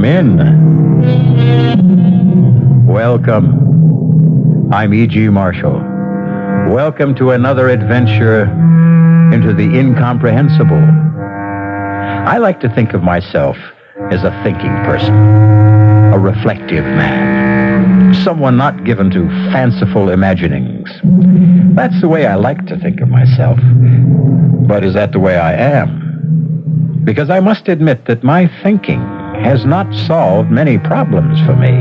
Come in. Welcome. I'm E.G. Marshall. Welcome to another adventure into the incomprehensible. I like to think of myself as a thinking person, a reflective man, someone not given to fanciful imaginings. That's the way I like to think of myself. But is that the way I am? Because I must admit that my thinking has not solved many problems for me.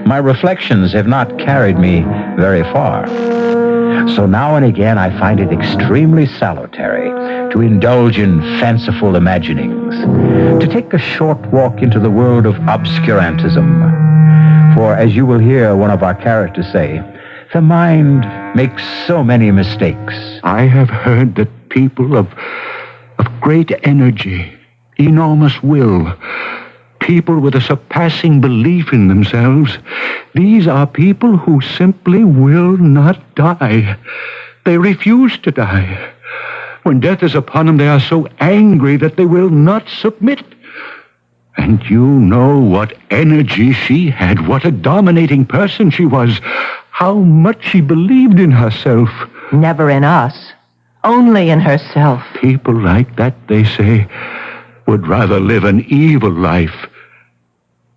My reflections have not carried me very far. So now and again I find it extremely salutary to indulge in fanciful imaginings, to take a short walk into the world of obscurantism. For as you will hear one of our characters say, the mind makes so many mistakes. I have heard that people of great energy, enormous will, people with a surpassing belief in themselves, these are people who simply will not die. They refuse to die. When death is upon them, they are so angry that they will not submit. And you know what energy she had, what a dominating person she was, how much she believed in herself. Never in us, only in herself. People like that, they say, would rather live an evil life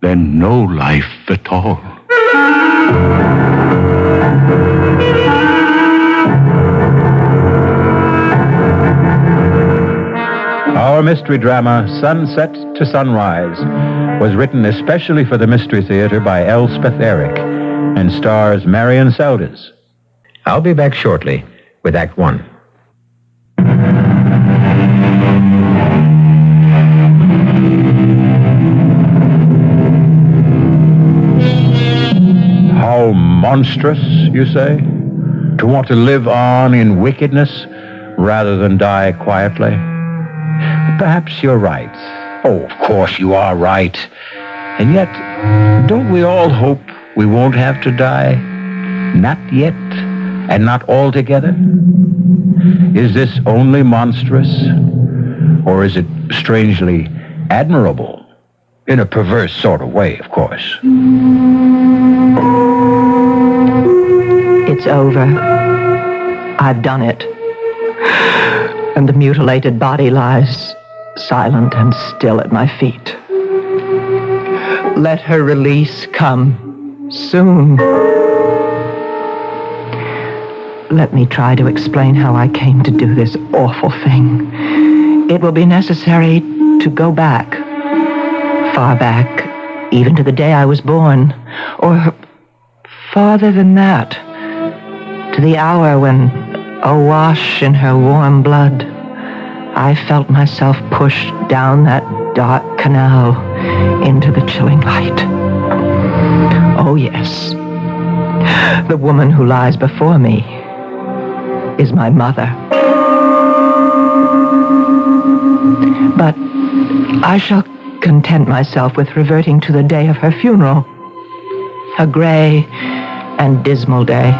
than no life at all. Our mystery drama, Sunset to Sunrise, was written especially for the Mystery Theater by Elspeth Eric and stars Marian Seldes. I'll be back shortly with Act One. How monstrous, you say? To want to live on in wickedness rather than die quietly? Perhaps you're right. Oh, of course you are right. And yet, don't we all hope we won't have to die? Not yet, and not altogether? Is this only monstrous, or is it strangely admirable? In a perverse sort of way, of course. It's over. I've done it. And the mutilated body lies silent and still at my feet. Let her release come soon. Let me try to explain how I came to do this awful thing. It will be necessary to go back, far back, even to the day I was born, or farther than that, to the hour when, awash in her warm blood, I felt myself pushed down that dark canal into the chilling light. Oh, yes. The woman who lies before me is my mother. But I shall content myself with reverting to the day of her funeral, a gray and dismal day.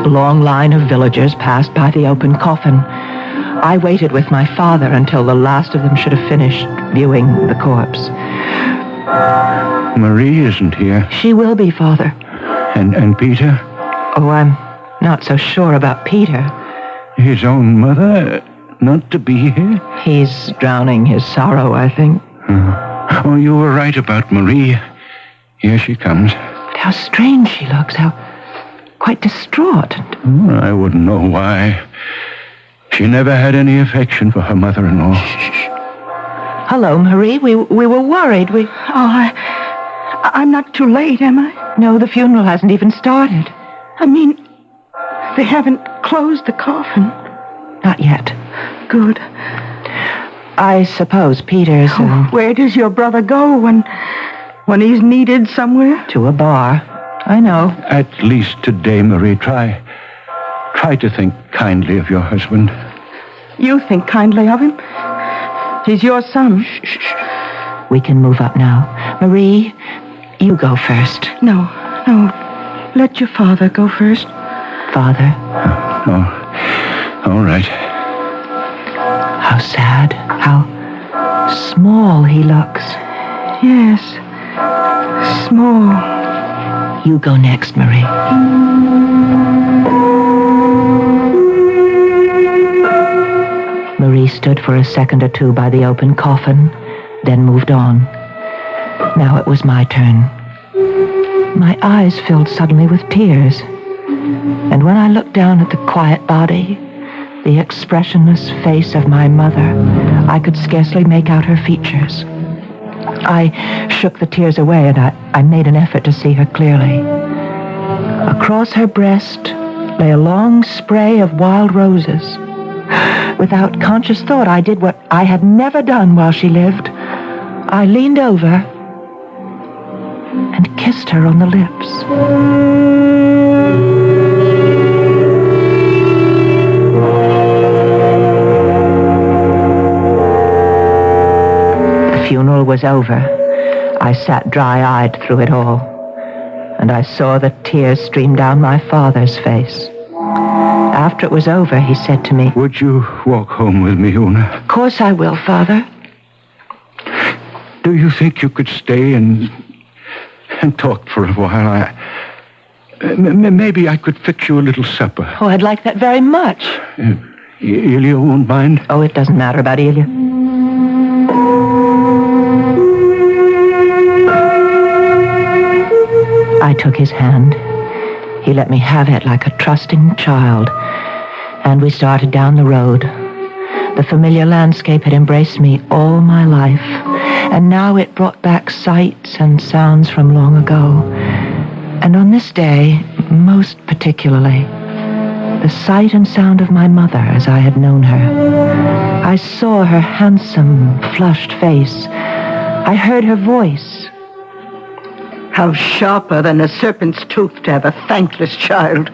A long line of villagers passed by the open coffin. I waited with my father until the last of them should have finished viewing the corpse. Marie isn't here. She will be, Father. And Peter? Oh, I'm not so sure about Peter. His own mother not to be here? He's drowning his sorrow, I think. Oh, you were right about Marie. Here she comes. How strange she looks, how quite distraught. I wouldn't know why. She never had any affection for her mother-in-law. Hello, Marie. We were worried. I'm not too late, am I? No, the funeral hasn't even started. I mean, they haven't closed the coffin. Not yet. Good. I suppose Peter's... Where does your brother go when he's needed somewhere? To a bar. I know. At least today, Marie, try to think kindly of your husband. You think kindly of him? He's your son. Shh. We can move up now. Marie, you go first. No. Let your father go first. Father? Oh, all right. How sad. How Small he looks. Yes. Small. You go next, Marie. Marie stood for a second or two by the open coffin, then moved on. Now it was my turn. My eyes filled suddenly with tears. And when I looked down at the quiet body, the expressionless face of my mother, I could scarcely make out her features. I shook the tears away, and I made an effort to see her clearly. Across her breast lay a long spray of wild roses. Without conscious thought, I did what I had never done while she lived. I leaned over and kissed her on the lips. The funeral was over. I sat dry-eyed through it all, and I saw the tears stream down my father's face. After it was over, he said to me, Would you walk home with me, Una? Of course I will, Father. Do you think you could stay and talk for a while? Maybe I could fix you a little supper. Oh, I'd like that very much. Ilya won't mind? Oh, it doesn't matter about Ilya. I took his hand. He let me have it like a trusting child, and we started down the road. The familiar landscape had embraced me all my life, and now it brought back sights and sounds from long ago. And on this day, most particularly, the sight and sound of my mother as I had known her. I saw her handsome, flushed face. I heard her voice. How sharper than a serpent's tooth to have a thankless child.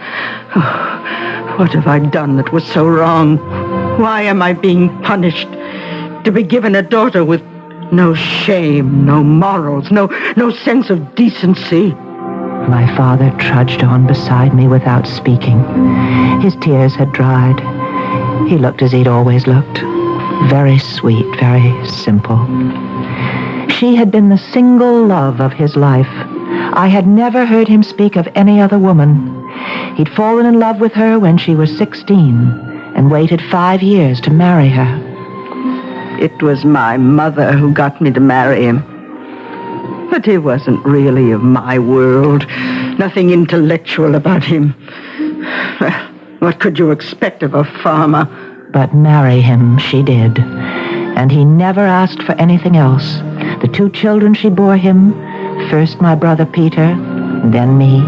Oh, what have I done that was so wrong? Why am I being punished? To be given a daughter with no shame, no morals, no sense of decency. My father trudged on beside me without speaking. His tears had dried. He looked as he'd always looked. Very sweet, very simple. She had been the single love of his life. I had never heard him speak of any other woman. He'd fallen in love with her when she was 16 and waited 5 years to marry her. It was my mother who got me to marry him. But he wasn't really of my world. Nothing intellectual about him. Well, what could you expect of a farmer? But marry him she did. And he never asked for anything else. The 2 children she bore him, first my brother Peter, then me.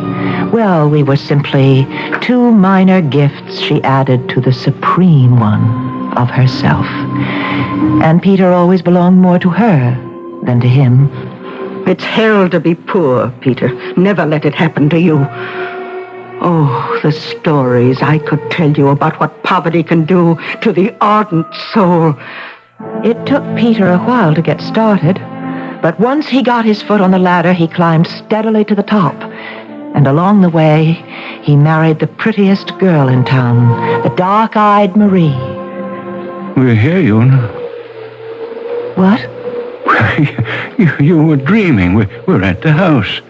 Well, we were simply 2 minor gifts she added to the supreme one of herself. And Peter always belonged more to her than to him. It's hell to be poor, Peter. Never let it happen to you. Oh, the stories I could tell you about what poverty can do to the ardent soul. It took Peter a while to get started, but once he got his foot on the ladder, he climbed steadily to the top. And along the way, he married the prettiest girl in town, the dark-eyed Marie. We're here, Una. What? You were dreaming. We're at the house.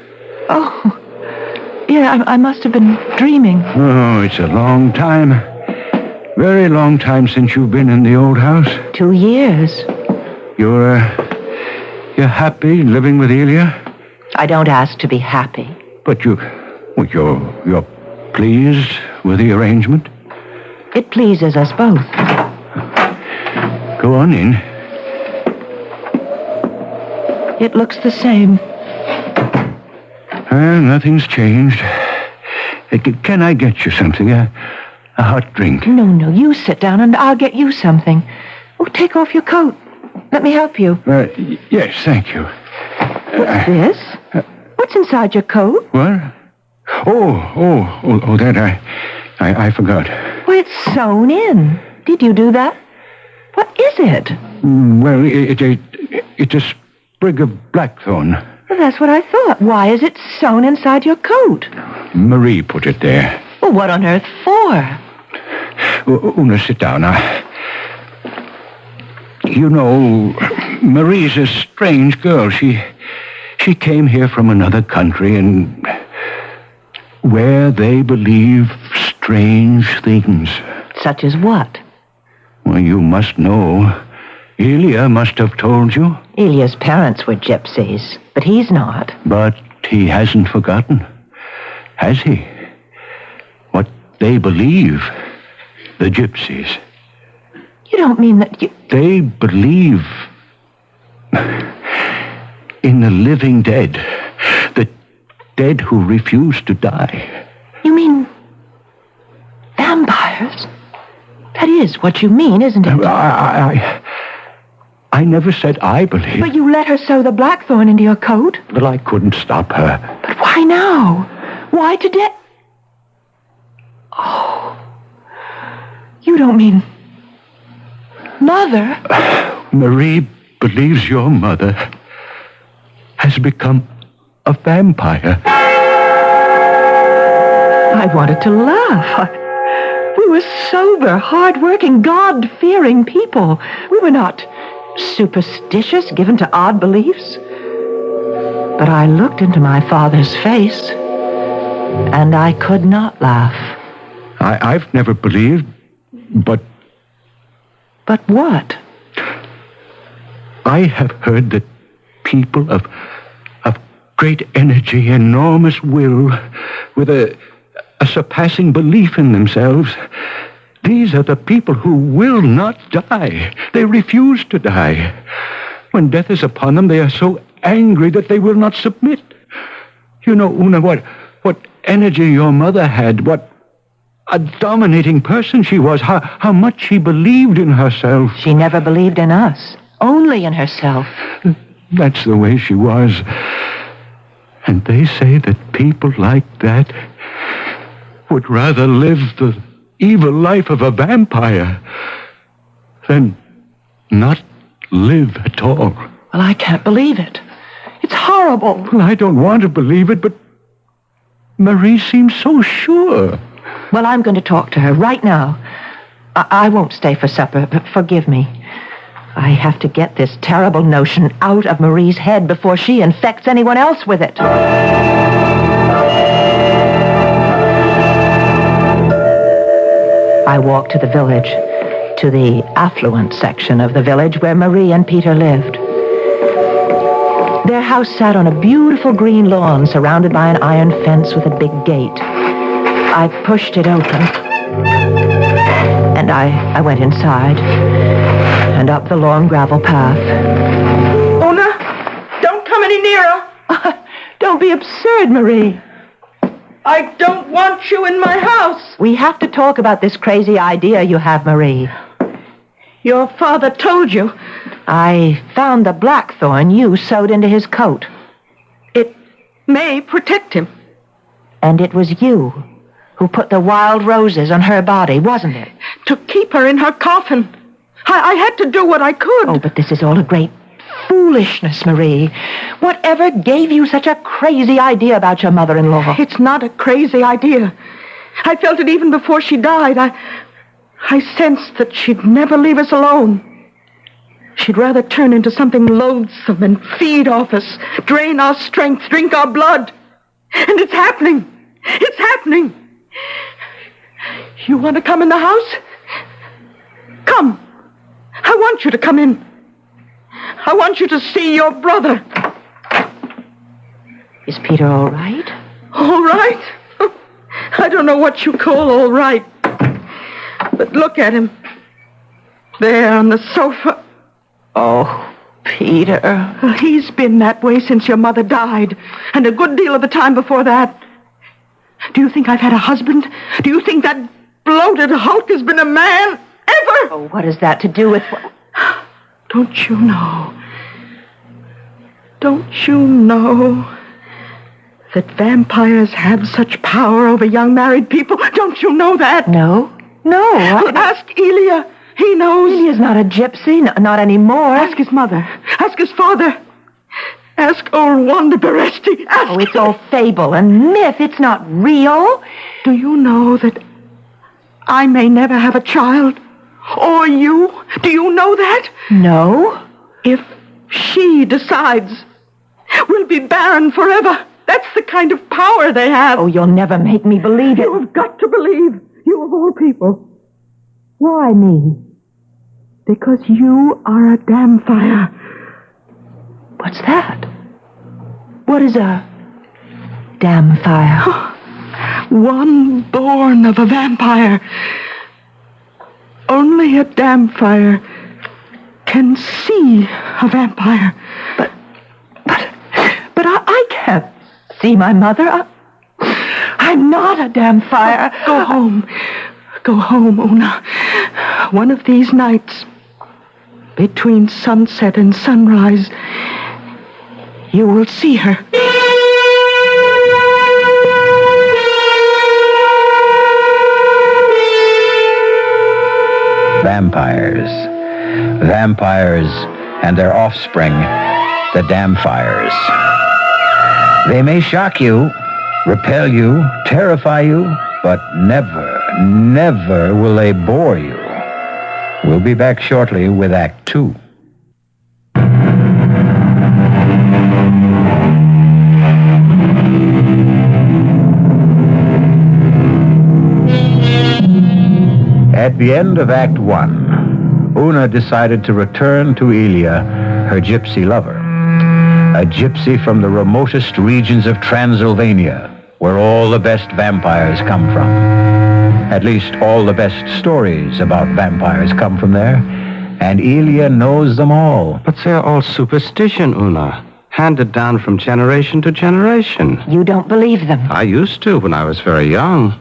Oh, yeah, I must have been dreaming. Oh, it's a long time. Very long time since you've been in the old house. 2 years. You're happy living with Ilya? I don't ask to be happy. But you're pleased with the arrangement? It pleases us both. Go on in. It looks the same. Nothing's changed. Can I get you something? A hot drink? No, you sit down and I'll get you something. Oh, take off your coat. Let me help you. Yes, thank you. What's this? What's inside your coat? What? Oh, that I forgot. Why, it's sewn in. Did you do that? What is it? Well, it's a sprig of blackthorn. Well, that's what I thought. Why is it sewn inside your coat? Marie put it there. Well, what on earth for? Una, sit down now. You know, Marie's a strange girl. She came here from another country, and where they believe strange things. Such as what? Well, you must know. Ilya must have told you. Ilya's parents were gypsies, but he's not. But he hasn't forgotten, has he? What they believe, the gypsies. You don't mean that you... They believe in the living dead, the dead who refuse to die. You mean vampires? That is what you mean, isn't it? I never said I believed. But you let her sew the blackthorn into your coat. Well, I couldn't stop her. But why now? Why today? Oh. You don't mean... Mother? Marie believes your mother has become a vampire. I wanted to laugh. We were sober, hard-working, God-fearing people. We were not superstitious, given to odd beliefs. But I looked into my father's face, and I could not laugh. I've never believed, but... But what? I have heard that people of great energy, enormous will, with a surpassing belief in themselves, these are the people who will not die. They refuse to die. When death is upon them, they are so angry that they will not submit. You know, Una, what energy your mother had, what a dominating person she was, how much she believed in herself. She never believed in us, only in herself. That's the way she was. And they say that people like that would rather live the evil life of a vampire than not live at all. Well, I can't believe it. It's horrible. Well, I don't want to believe it, but Marie seems so sure. Well, I'm going to talk to her right now. I won't stay for supper, but forgive me. I have to get this terrible notion out of Marie's head before she infects anyone else with it. I walked to the village, to the affluent section of the village where Marie and Peter lived. Their house sat on a beautiful green lawn surrounded by an iron fence with a big gate. I pushed it open, and I went inside and up the long gravel path. Una, don't come any nearer. Don't be absurd, Marie. I don't want you in my house. We have to talk about this crazy idea you have, Marie. Your father told you. I found the blackthorn you sewed into his coat. It may protect him. And it was you who put the wild roses on her body, wasn't it? To keep her in her coffin. I had to do what I could. Oh, but this is all a great foolishness, Marie. Whatever gave you such a crazy idea about your mother-in-law? It's not a crazy idea. I felt it even before she died. I sensed that she'd never leave us alone. She'd rather turn into something loathsome and feed off us, drain our strength, drink our blood. And it's happening. It's happening. You want to come in the house? Come. I want you to come in. I want you to see your brother. Is Peter all right? All right? I don't know what you call all right. But look at him. There on the sofa. Oh, Peter. He's been that way since your mother died, and a good deal of the time before that. Do you think I've had a husband? Do you think that bloated hulk has been a man? Ever? Oh, what has that to do with... Don't you know? Don't you know that vampires have such power over young married people? Don't you know that? No. Well, ask Ilya. He knows. Ilya's not a gypsy, not anymore. Ask his mother. Ask his father. Ask old Wanda Beresti. Ask Oh, it's all fable and myth. It's not real. Do you know that I may never have a child? Or you? Do you know that? No. If she decides. We'll be barren forever. That's the kind of power they have. Oh, you'll never make me believe it. You have got to believe. You of all people. Why me? Because you are a damn fire. What's that? What is a damn fire? One born of a vampire. Only a damn fire can see a vampire. But I can't see my mother. I'm not a damn fire. Go home. Go home, Una. One of these nights, between sunset and sunrise, you will see her. Vampires. Vampires and their offspring, the damnfires. They may shock you, repel you, terrify you, but never, never will they bore you. We'll be back shortly with Act 2. At the end of Act 1, Una decided to return to Ilya, her gypsy lover. A gypsy from the remotest regions of Transylvania, where all the best vampires come from. At least all the best stories about vampires come from there, and Ilya knows them all. But they're all superstition, Una. Handed down from generation to generation. You don't believe them. I used to when I was very young.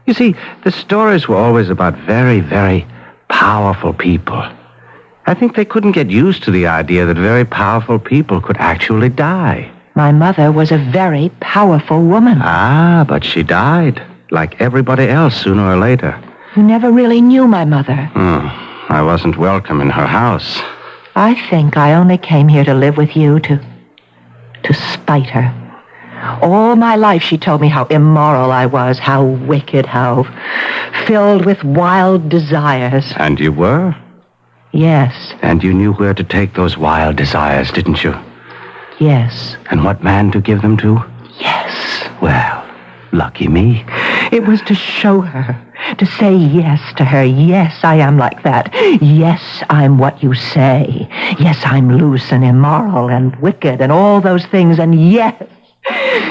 You see, the stories were always about very, very powerful people. I think they couldn't get used to the idea that very powerful people could actually die. My mother was a very powerful woman. Ah, but she died, like everybody else sooner or later. You never really knew my mother. I wasn't welcome in her house. I think I only came here to live with you to spite her. All my life she told me how immoral I was, how wicked, how filled with wild desires. And you were? Yes. And you knew where to take those wild desires, didn't you? Yes. And what man to give them to? Yes. Well, lucky me. It was to show her, to say yes to her. Yes, I am like that. Yes, I'm what you say. Yes, I'm loose and immoral and wicked and all those things. And yes,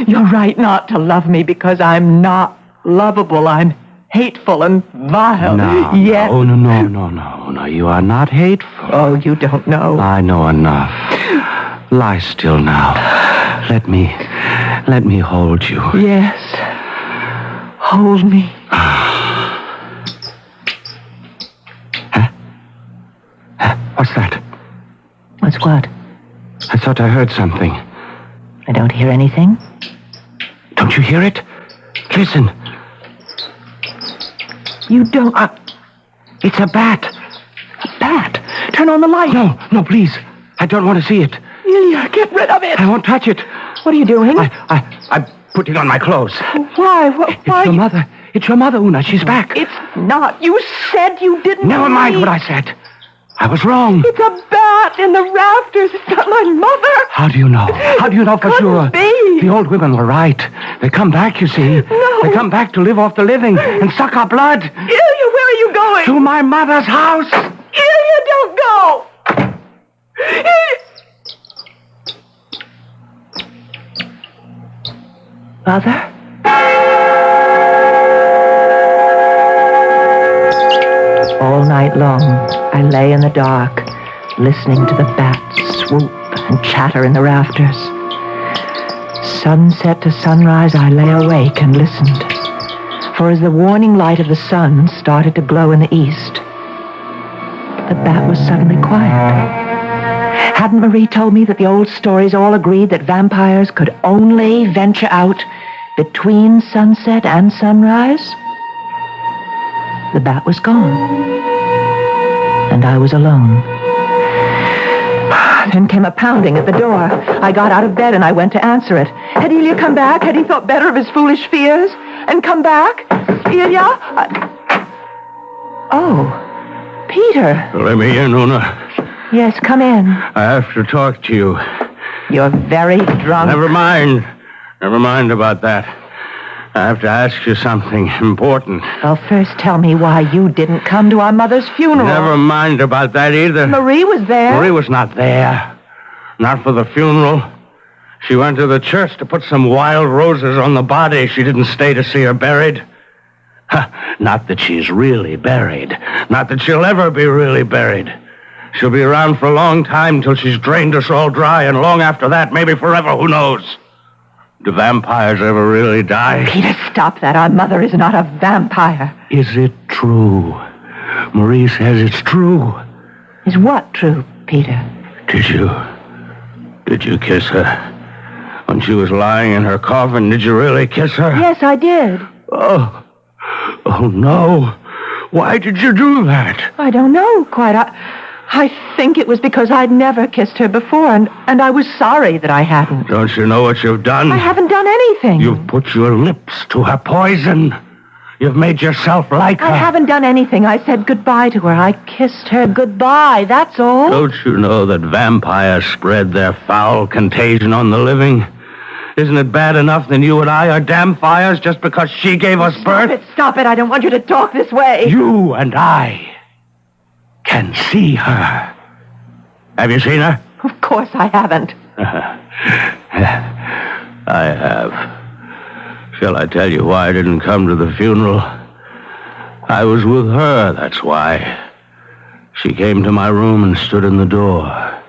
you're right not to love me because I'm not lovable. I'm hateful and vile. Yes. No. You are not hateful. Oh, you don't know. I know enough. Lie still now. Let me hold you. Yes. Hold me. What's that? What's what? I thought I heard something. I don't hear anything. Don't you hear it? Listen. You don't... It's a bat. A bat? Turn on the light. No, please. I don't want to see it. Ilya, get rid of it. I won't touch it. What are you doing? I'm putting on my clothes. Why? It's your mother. It's your mother, Una. She's back. It's not. You said you didn't. Never mind what I said. I was wrong. It's a bat in the rafters. It's not my mother. How do you know? How do you know for sure? Be. The old women were right. They come back, you see. No. They come back to live off the living and suck our blood. Ilya, where are you going? To my mother's house. Ilya, don't go. Mother? All night long, I lay in the dark, listening to the bats swoop and chatter in the rafters. Sunset to sunrise, I lay awake and listened. For as the warning light of the sun started to glow in the east, the bat was suddenly quiet. Hadn't Marie told me that the old stories all agreed that vampires could only venture out between sunset and sunrise? The bat was gone, and I was alone. Then came a pounding at the door. I got out of bed and I went to answer it. Had Ilya come back? Had he thought better of his foolish fears and come back? Ilya? Oh, Peter. Let me in, Una. Yes, come in. I have to talk to you. You're very drunk. Never mind. Never mind about that. I have to ask you something important. Well, first tell me why you didn't come to our mother's funeral. Never mind about that either. Marie was there. Marie was not there. Not for the funeral. She went to the church to put some wild roses on the body. She didn't stay to see her buried. Not that she's really buried. Not that she'll ever be really buried. She'll be around for a long time till she's drained us all dry, and long after that, maybe forever, who knows? Do vampires ever really die? Peter, stop that. Our mother is not a vampire. Is it true? Marie says it's true. Is what true, Peter? Did you kiss her? When she was lying in her coffin, did you really kiss her? Yes, I did. Oh no. Why did you do that? I don't know quite. I think it was because I'd never kissed her before, and I was sorry that I hadn't. Don't you know what you've done? I haven't done anything. You've put your lips to her poison. You've made yourself like her. I haven't done anything. I said goodbye to her. I kissed her goodbye, that's all. Don't you know that vampires spread their foul contagion on the living? Isn't it bad enough that you and I are damn fires just because she gave us birth? Stop it. I don't want you to talk this way. You and I can see her. Have you seen her? Of course I haven't. I have. Shall I tell you why I didn't come to the funeral? I was with her, that's why. She came to my room and stood in the door.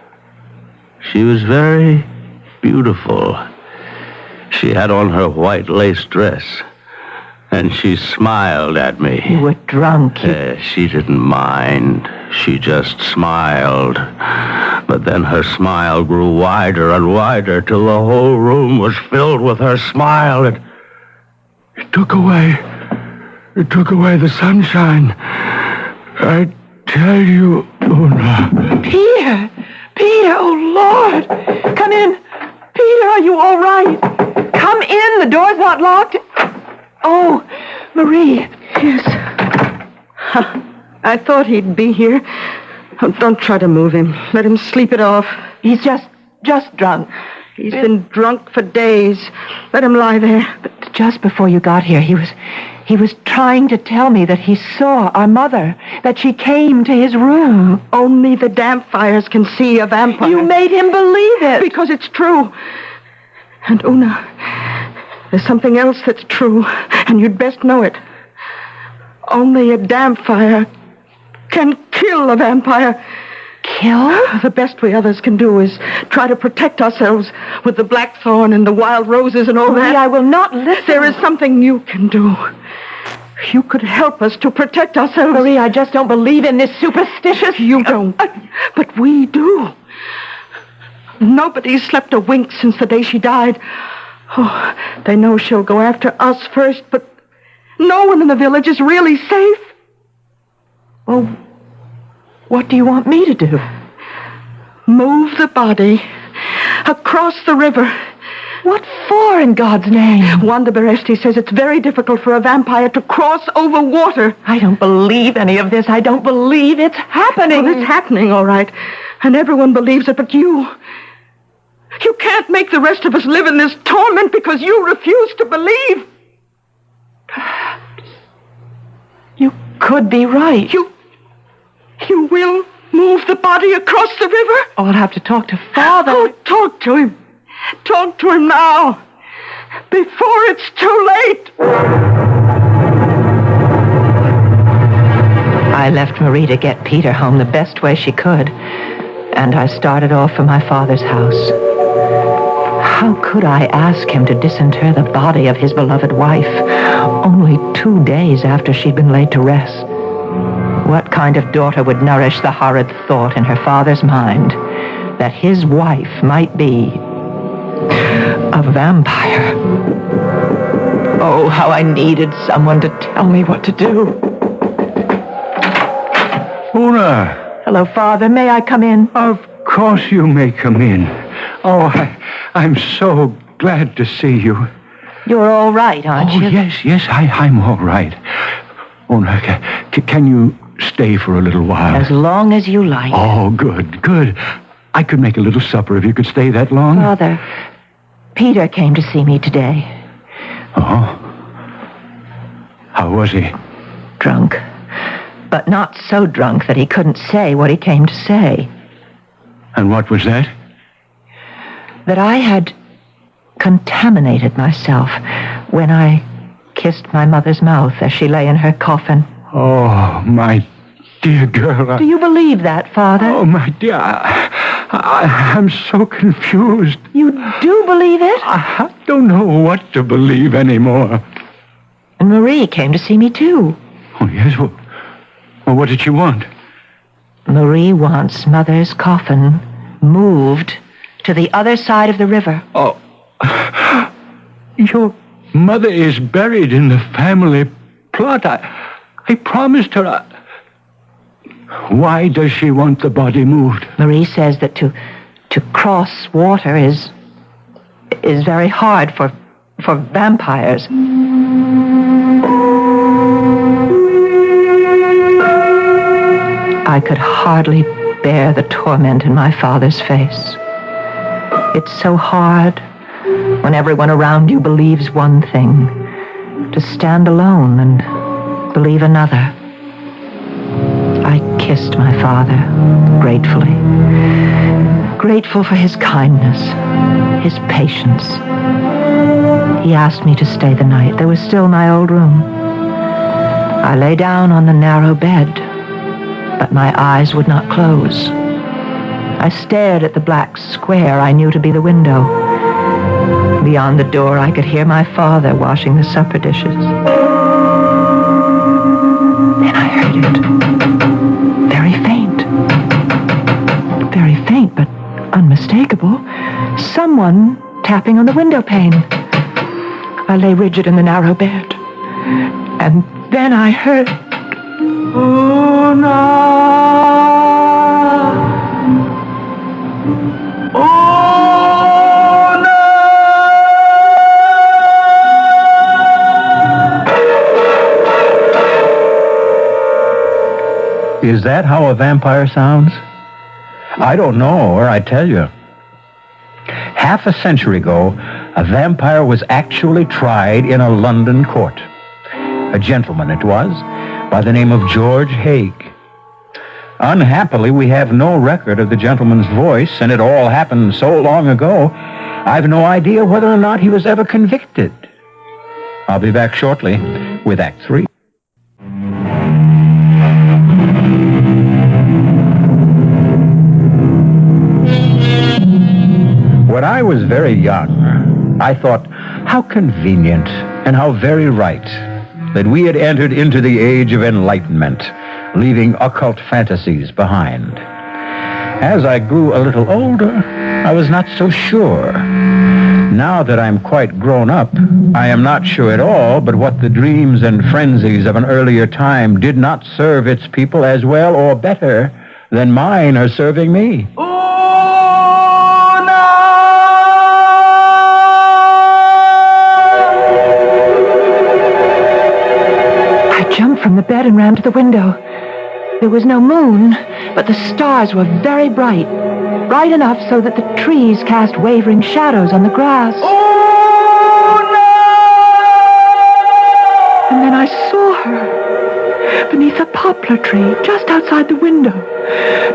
She was very beautiful. She had on her white lace dress, and she smiled at me. You were drunk. She didn't mind. She just smiled. But then her smile grew wider and wider till the whole room was filled with her smile. It took away the sunshine. I tell you, Una. Peter, oh Lord. Come in. Peter, are you all right? Come in. The door's not locked. Oh, Marie. Yes. I thought he'd be here. Oh, don't try to move him. Let him sleep it off. He's just drunk. He's been drunk for days. Let him lie there. But just before you got here, he was trying to tell me that he saw our mother, that she came to his room. Only the damp fires can see a vampire. You made him believe it. Because it's true. And Una, there's something else that's true, and you'd best know it. Only a damp fire can kill a vampire. Kill? The best we others can do is try to protect ourselves with the blackthorn and the wild roses and all that. I will not listen. There is something you can do. You could help us to protect ourselves. Marie, I just don't believe in this superstitious... You don't. But we do. Nobody's slept a wink since the day she died. Oh, they know she'll go after us first, but no one in the village is really safe. Well, what do you want me to do? Move the body across the river. What for, in God's name? Wanda Beresti says it's very difficult for a vampire to cross over water. I don't believe any of this. I don't believe it's happening. Well, it's happening, all right. And everyone believes it, but you... You can't make the rest of us live in this torment because you refuse to believe. Perhaps. You could be right. You will move the body across the river? Oh, I'll have to talk to Father. Oh, talk to him. Talk to him now. Before it's too late. I left Marie to get Peter home the best way she could. And I started off for my father's house. How could I ask him to disinter the body of his beloved wife only 2 days after she'd been laid to rest? What kind of daughter would nourish the horrid thought in her father's mind that his wife might be a vampire? Oh, how I needed someone to tell me what to do. Una! Hello, Father. May I come in? Of course you may come in. Oh, I'm so glad to see you. You're all right, aren't you? Yes, I'm all right. Una, can you stay for a little while? As long as you like. Oh, good, good. I could make a little supper if you could stay that long. Father, Peter came to see me today. Oh? How was he? Drunk. But not so drunk that he couldn't say what he came to say. And what was that? That I had contaminated myself when I kissed my mother's mouth as she lay in her coffin. Oh, my dear girl. Do you believe that, Father? Oh, my dear, I'm so confused. You do believe it? I don't know what to believe anymore. And Marie came to see me, too. Oh, yes? Well, what did she want? Marie wants Mother's coffin moved to the other side of the river. Oh, your mother is buried in the family plot. I promised her. Why does she want the body moved? Marie says that to cross water is very hard for vampires. I could hardly bear the torment in my father's face. It's so hard when everyone around you believes one thing, to stand alone and believe another. I kissed my father gratefully. Grateful for his kindness, his patience. He asked me to stay the night. There was still my old room. I lay down on the narrow bed, but my eyes would not close. I stared at the black square I knew to be the window. Beyond the door, I could hear my father washing the supper dishes. Then I heard it. Very faint, but unmistakable. Someone tapping on the window pane. I lay rigid in the narrow bed. And then I heard... Oh, no! Is that how a vampire sounds? I don't know, or I'd tell you. Half a century ago, a vampire was actually tried in a London court. A gentleman it was, by the name of George Haig. Unhappily, we have no record of the gentleman's voice, and it all happened so long ago, I've no idea whether or not he was ever convicted. I'll be back shortly with Act 3. When I was very young, I thought how convenient and how very right that we had entered into the age of enlightenment, leaving occult fantasies behind. As I grew a little older, I was not so sure. Now that I'm quite grown up, I am not sure at all but what the dreams and frenzies of an earlier time did not serve its people as well or better than mine are serving me. Jumped from the bed and ran to the window. There was no moon, but the stars were very bright. Bright enough so that the trees cast wavering shadows on the grass. Oh, no! And then I saw her beneath a poplar tree just outside the window,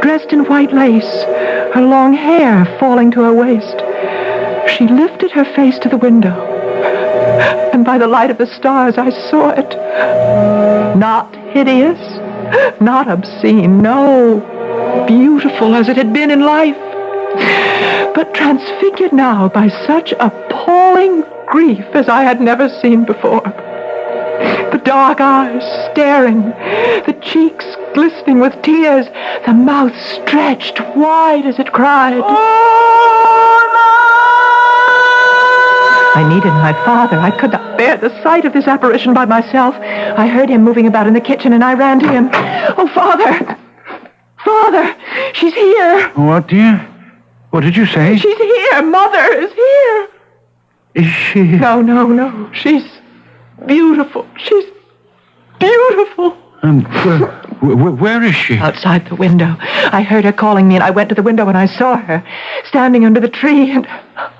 dressed in white lace, her long hair falling to her waist. She lifted her face to the window, and by the light of the stars I saw it. Not hideous, not obscene, no, beautiful as it had been in life, but transfigured now by such appalling grief as I had never seen before. The dark eyes staring, the cheeks glistening with tears, the mouth stretched wide as it cried. I needed my father. I could not bear the sight of this apparition by myself. I heard him moving about in the kitchen, and I ran to him. Oh, Father! Father! She's here! What, dear? What did you say? She's here! Mother is here! Is she... No. She's beautiful. She's beautiful. Where is she? Outside the window. I heard her calling me, and I went to the window and I saw her standing under the tree, and...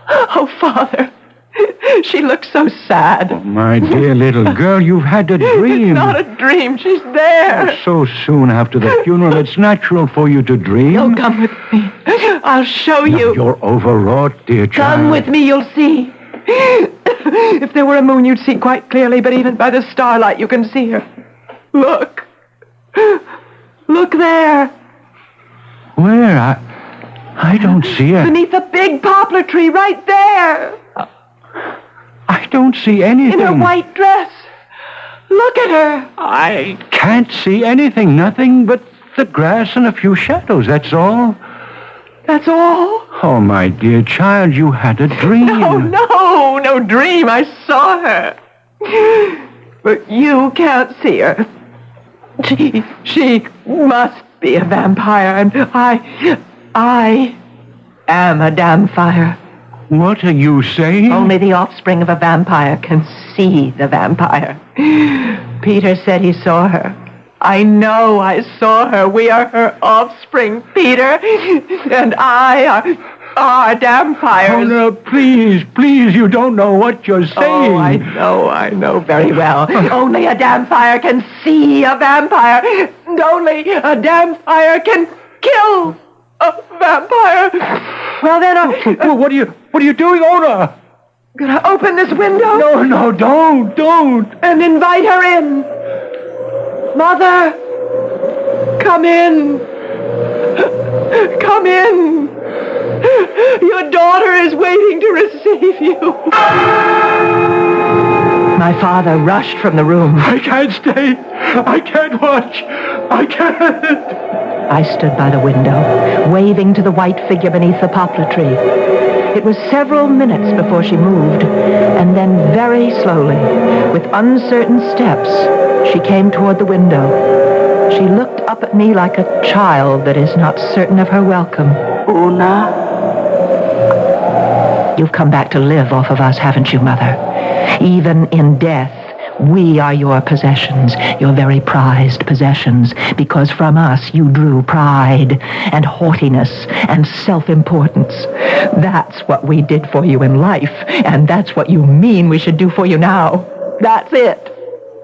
Oh, Father, she looked so sad. Oh, my dear little girl, you've had a dream. It's not a dream. She's there. So soon after the funeral, it's natural for you to dream. Oh, come with me. I'll show you. You're overwrought, dear child. Come with me, you'll see. If there were a moon, you'd see quite clearly, but even by the starlight, you can see her. Look. Look there. Where? I don't see her. Beneath the big poplar tree, right there. I don't see anything. In her white dress. Look at her. I can't see anything. Nothing but the grass and a few shadows, that's all. That's all? Oh, my dear child, you had a dream. No dream. I saw her. But you can't see her. She must be a vampire, and I am a damn fire. What are you saying? Only the offspring of a vampire can see the vampire. Peter said he saw her. I know I saw her. We are her offspring, Peter. And I are vampires. Oh, no, please, you don't know what you're saying. Oh, I know very well. Only a vampire can see a vampire. And only a vampire can kill a vampire. Well, then, What are you doing, Ona? gonna open this window? No, don't. And invite her in. Mother, come in. Come in. Your daughter is waiting to receive you. My father rushed from the room. I can't stay. I can't watch. I can't. I stood by the window, waving to the white figure beneath the poplar tree. It was several minutes before she moved, and then very slowly, with uncertain steps, she came toward the window. She looked up at me like a child that is not certain of her welcome. Una? You've come back to live off of us, haven't you, Mother? Even in death, we are your possessions, your very prized possessions, because from us you drew pride and haughtiness and self-importance. That's what we did for you in life, and that's what you mean we should do for you now. That's it.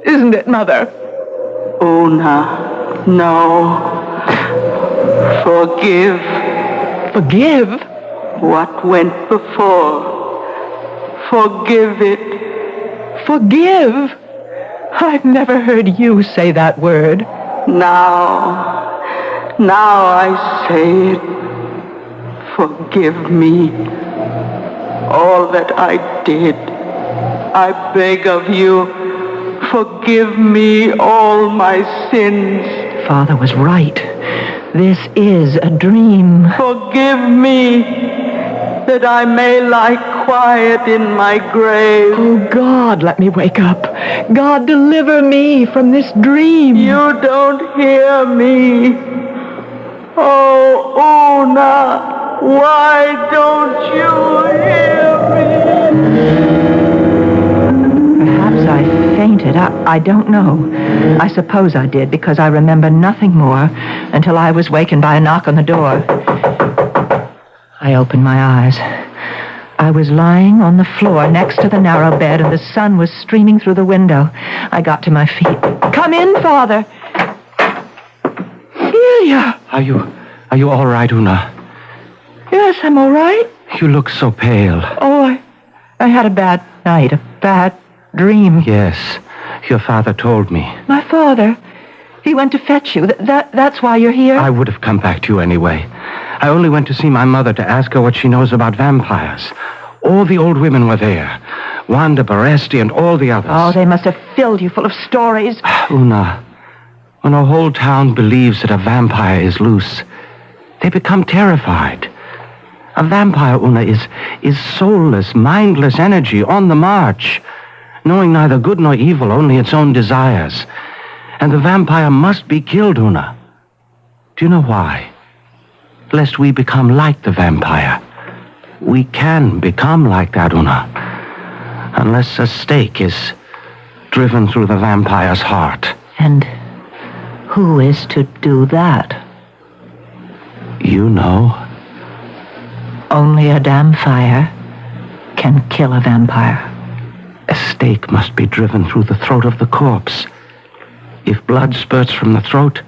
Isn't it, Mother? Una, no. Forgive Forgive? what went before. Forgive it. Forgive? I've never heard you say that word. Now I say it. Forgive me. All that I did. I beg of you, forgive me all my sins. Father was right. This is a dream. Forgive me, that I may lie quiet in my grave. Oh, God, let me wake up. God, deliver me from this dream. You don't hear me. Oh, Una, why don't you hear me? Perhaps I fainted. I don't know. I suppose I did, because I remember nothing more until I was wakened by a knock on the door. I opened my eyes. I was lying on the floor next to the narrow bed, and the sun was streaming through the window. I got to my feet. Come in, Father. Celia. Are you all right, Una? Yes, I'm all right. You look so pale. Oh, I had a bad night, a bad dream. Yes, your father told me. My father, he went to fetch you. That's why you're here? I would have come back to you anyway. I only went to see my mother to ask her what she knows about vampires. All the old women were there. Wanda, Baresti, and all the others. Oh, they must have filled you full of stories. Una, when a whole town believes that a vampire is loose, they become terrified. A vampire, Una, is soulless, mindless energy on the march, knowing neither good nor evil, only its own desires. And the vampire must be killed, Una. Do you know why? Lest we become like the vampire. We can become like that, Una, unless a stake is driven through the vampire's heart. And Who is to do that? You know. Only a damn fire can kill a vampire. A stake must be driven through the throat of the corpse. If blood spurts from the throat,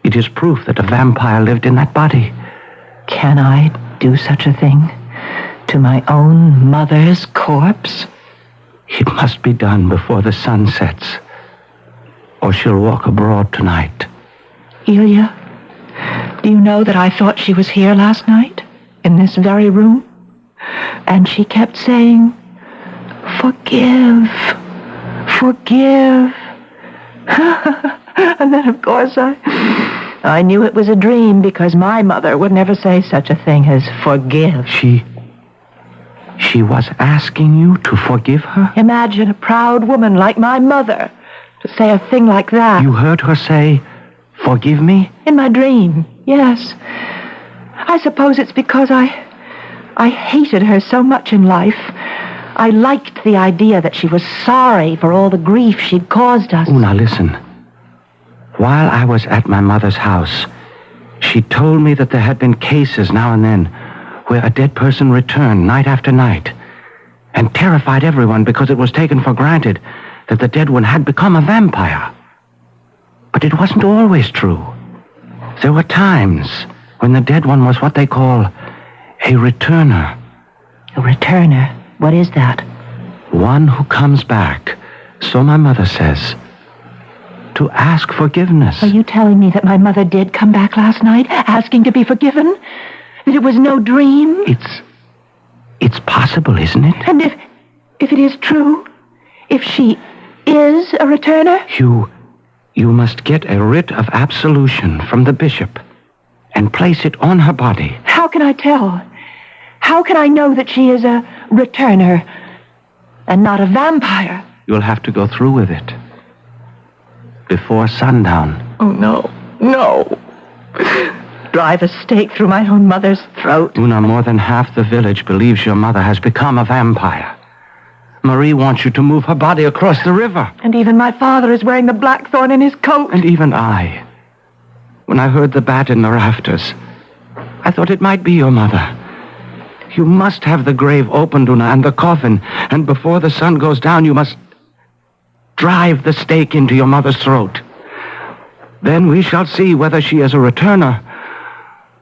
it is proof that a vampire lived in that body. Can I do such a thing to my own mother's corpse? It must be done before the sun sets, or she'll walk abroad tonight. Ilya, do you know that I thought she was here last night, in this very room? And she kept saying, "Forgive, forgive." And then, of course, I knew it was a dream, because my mother would never say such a thing as forgive. She was asking you to forgive her? Imagine a proud woman like my mother to say a thing like that. You heard her say, "Forgive me"? In my dream, yes. I suppose it's because I hated her so much in life. I liked the idea that she was sorry for all the grief she'd caused us. Oh, now listen. While I was at my mother's house, she told me that there had been cases now and then where a dead person returned night after night and terrified everyone because it was taken for granted that the dead one had become a vampire. But it wasn't always true. There were times when the dead one was what they call a returner. A returner? What is that? One who comes back, so my mother says, to ask forgiveness. Are you telling me that my mother did come back last night, asking to be forgiven? That it was no dream? It's possible, isn't it? And if it is true, if she is a returner? You must get a writ of absolution from the bishop and place it on her body. How can I tell? How can I know that she is a returner and not a vampire? You'll have to go through with it before sundown. Oh, no. No. Drive a stake through my own mother's throat. Una, more than half the village believes your mother has become a vampire. Marie wants you to move her body across the river. And even my father is wearing the blackthorn in his coat. And even I. When I heard the bat in the rafters, I thought it might be your mother. You must have the grave opened, Una, and the coffin, and before the sun goes down, you must drive the stake into your mother's throat. Then we shall see whether she is a returner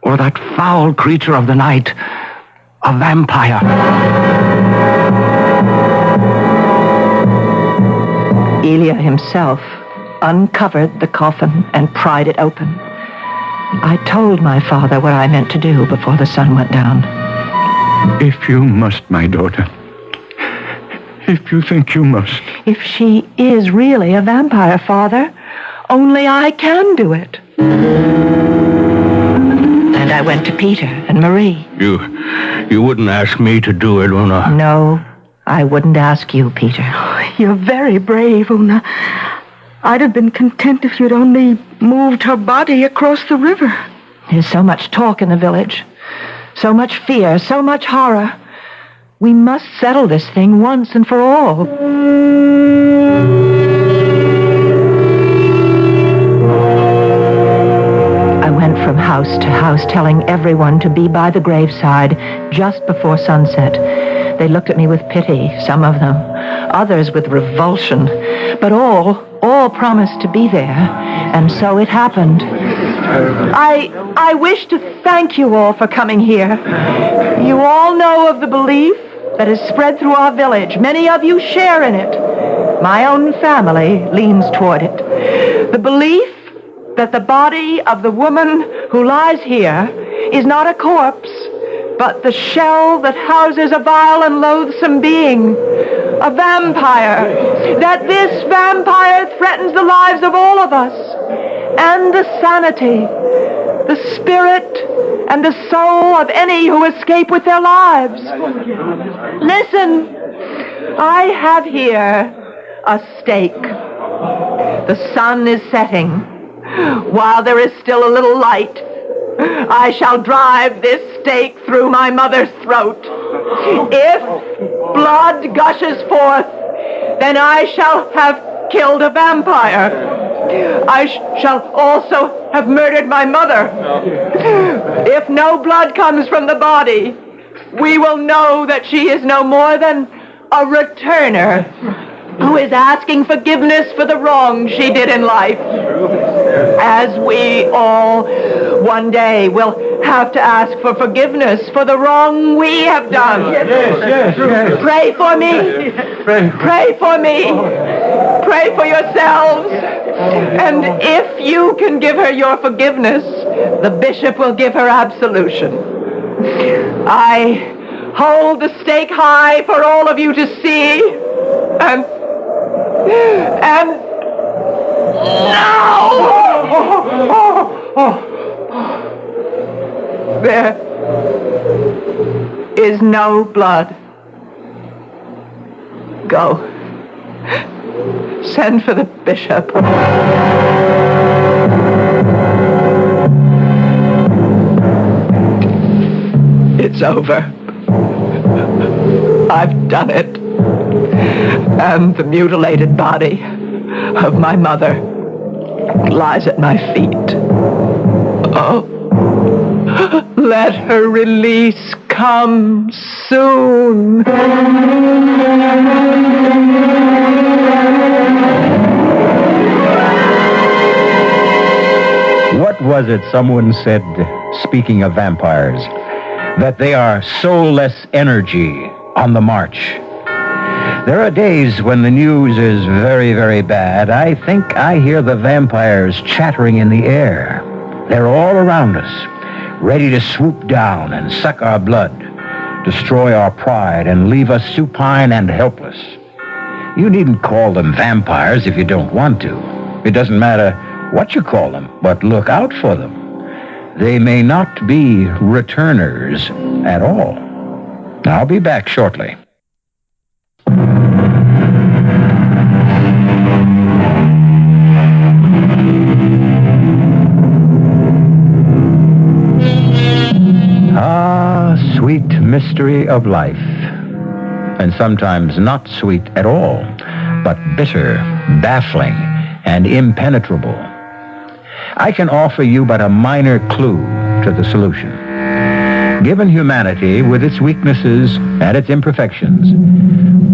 or that foul creature of the night, a vampire. Ilya himself uncovered the coffin and pried it open. I told my father what I meant to do before the sun went down. If you must, my daughter. If you think you must. If she is really a vampire, Father, only I can do it. And I went to Peter and Marie. You wouldn't ask me to do it, Una. No, I wouldn't ask you, Peter. You're very brave, Una. I'd have been content if you'd only moved her body across the river. There's so much talk in the village. So much fear, so much horror. We must settle this thing once and for all. I went from house to house telling everyone to be by the graveside just before sunset. They looked at me with pity, some of them, others with revulsion, but all promised to be there, and so it happened. I wish to thank you all for coming here. You all know of the belief that has spread through our village. Many of you share in it. My own family leans toward it. The belief that the body of the woman who lies here is not a corpse, but the shell that houses a vile and loathsome being, a vampire. That this vampire threatens the lives of all of us, and the sanity, the spirit, and the soul of any who escape with their lives. Listen, I have here a stake. The sun is setting. While there is still a little light, I shall drive this stake through my mother's throat. If blood gushes forth, then I shall have killed a vampire. I shall also have murdered my mother. If no blood comes from the body, we will know that she is no more than a returner who is asking forgiveness for the wrong she did in life. As we all one day will have to ask for forgiveness for the wrong we have done. Yes. Pray for me. Pray for me. Pray for yourselves. And if you can give her your forgiveness, the bishop will give her absolution. I hold the stake high for all of you to see. And now! There is no blood. Go. Send for the bishop. It's over. I've done it. And the mutilated body of my mother lies at my feet. Oh, let her release come soon. What was it someone said, speaking of vampires, that they are soulless energy on the march? There are days when the news is very, very bad. I think I hear the vampires chattering in the air. They're all around us, ready to swoop down and suck our blood, destroy our pride, and leave us supine and helpless. You needn't call them vampires if you don't want to. It doesn't matter what you call them, but look out for them. They may not be returners at all. I'll be back shortly. Ah, sweet mystery of life. And sometimes not sweet at all, but bitter, baffling, and impenetrable. I can offer you but a minor clue to the solution. Given humanity with its weaknesses and its imperfections,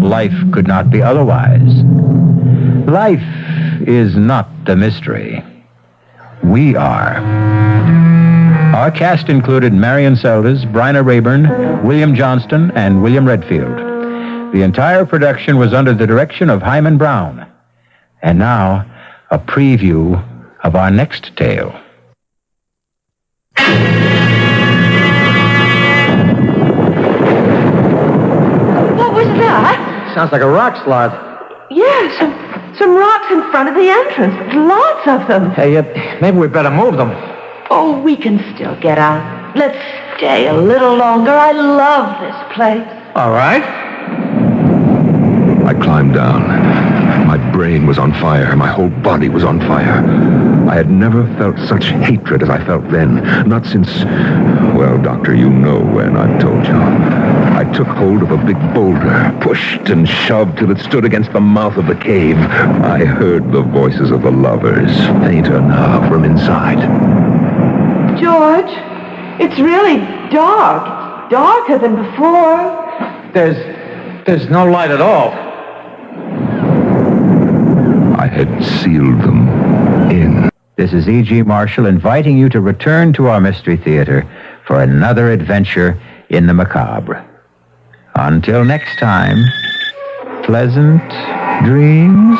life could not be otherwise. Life is not the mystery. We are. Our cast included Marian Seldes, Bryna Raeburn, William Johnstone, and William Redfield. The entire production was under the direction of Hyman Brown. And now, a preview of our next tale. What was that? Sounds like a rock slide. Yeah, some rocks in front of the entrance. Lots of them. Hey, maybe we better move them. Oh, we can still get out. Let's stay a little longer. I love this place. All right. I climbed down. My brain was on fire. My whole body was on fire. I had never felt such hatred as I felt then. Not since, well, Doctor, you know when, I've told you. I took hold of a big boulder, pushed and shoved till it stood against the mouth of the cave. I heard the voices of the lovers, fainter now from inside. George, it's really dark. It's darker than before. There's no light at all. I had sealed them in. This is E.G. Marshall inviting you to return to our Mystery Theater for another adventure in the macabre. Until next time, pleasant dreams.